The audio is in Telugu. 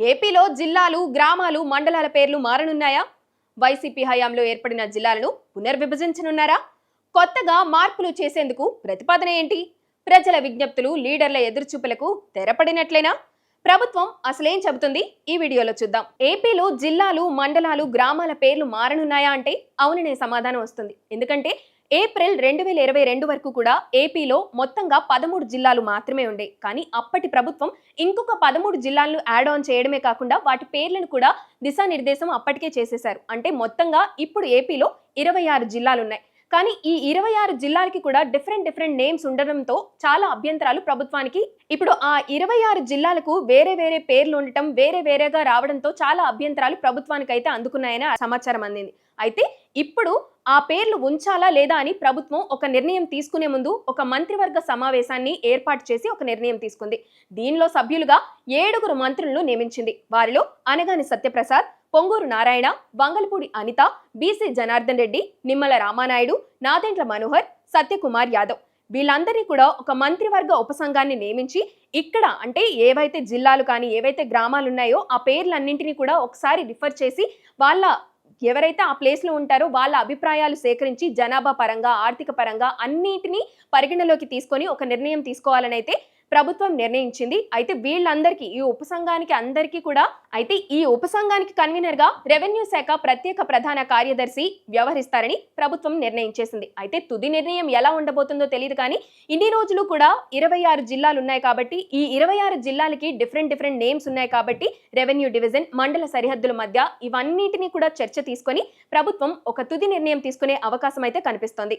ఏపీలో జిల్లాలు, గ్రామాలు, మండలాల పేర్లు మారనున్నాయా? వైసీపీ హయాంలో ఏర్పడిన జిల్లాలను పునర్విభజించనున్నారా? కొత్తగా మార్పులు చేసేందుకు ప్రతిపాదన ఏంటి? ప్రజల విజ్ఞప్తులు, లీడర్ల ఎదురుచూపులకు తెరపడినట్లేనా? ప్రభుత్వం అసలేం చెబుతుంది? ఈ వీడియోలో చూద్దాం. ఏపీలో జిల్లాలు, మండలాలు, గ్రామాల పేర్లు మారనున్నాయా అంటే అవుననే సమాధానం వస్తుంది. ఎందుకంటే ఏప్రిల్ 2022 వరకు కూడా ఏపీలో మొత్తంగా 13 జిల్లాలు మాత్రమే ఉండే. కానీ అప్పటి ప్రభుత్వం ఇంకొక 13 జిల్లాలను యాడ్ ఆన్ చేయడమే కాకుండా వాటి పేర్లను కూడా దిశానిర్దేశం అప్పటికే చేసేశారు. అంటే మొత్తంగా ఇప్పుడు ఏపీలో 26 జిల్లాలు ఉన్నాయి. కానీ ఈ 26 జిల్లాలకి కూడా డిఫరెంట్ నేమ్స్ ఉండడంతో చాలా అభ్యంతరాలు ప్రభుత్వానికి. ఇప్పుడు ఆ 26 జిల్లాలకు వేరే పేర్లు ఉండటం, వేరేగా రావడంతో చాలా అభ్యంతరాలు ప్రభుత్వానికి అయితే అందుకున్నాయని సమాచారం అందింది. అయితే ఇప్పుడు ఆ పేర్లు ఉంచాలా లేదా అని ప్రభుత్వం ఒక నిర్ణయం తీసుకునే ముందు ఒక మంత్రివర్గ సమావేశాన్ని ఏర్పాటు చేసి ఒక నిర్ణయం తీసుకుంది. దీనిలో సభ్యులుగా 7 మంత్రులను నియమించింది. వారిలో అనగాని సత్యప్రసాద్, పొంగూరు నారాయణ, వంగలపూడి అనిత, బీసీ జనార్దన్ రెడ్డి, నిమ్మల రామానాయుడు, నాదెండ్ల మనోహర్, సత్యకుమార్ యాదవ్ వీళ్ళందరినీ కూడా ఒక మంత్రివర్గ ఉపసంఘాన్ని నియమించి ఇక్కడ అంటే ఏవైతే జిల్లాలు కానీ ఏవైతే గ్రామాలు ఉన్నాయో ఆ పేర్లన్నింటినీ కూడా ఒకసారి రిఫర్ చేసి వాళ్ళ ఎవరైతే ఆ ప్లేస్ లో ఉంటారో వాళ్ళ అభిప్రాయాలు సేకరించి జనాభా పరంగా, ఆర్థిక పరంగా అన్నిటినీ పరిగణలోకి తీసుకొని ఒక నిర్ణయం తీసుకోవాలని అయితే ప్రభుత్వం నిర్ణయించింది. అయితే వీళ్ళందరికీ ఈ ఉపసంఘానికి కన్వీనర్ గా రెవెన్యూ శాఖ ప్రత్యేక ప్రధాన కార్యదర్శి వ్యవహరిస్తారని ప్రభుత్వం నిర్ణయించేసింది. అయితే తుది నిర్ణయం ఎలా ఉండబోతుందో తెలియదు. కానీ ఇన్ని రోజులు కూడా 26 జిల్లాలు ఉన్నాయి కాబట్టి ఈ 26 జిల్లాలకి డిఫరెంట్ నేమ్స్ ఉన్నాయి కాబట్టి రెవెన్యూ డివిజన్, మండల సరిహద్దుల మధ్య ఇవన్నిటిని కూడా చర్చ తీసుకొని ప్రభుత్వం ఒక తుది నిర్ణయం తీసుకునే అవకాశం అయితే కనిపిస్తోంది.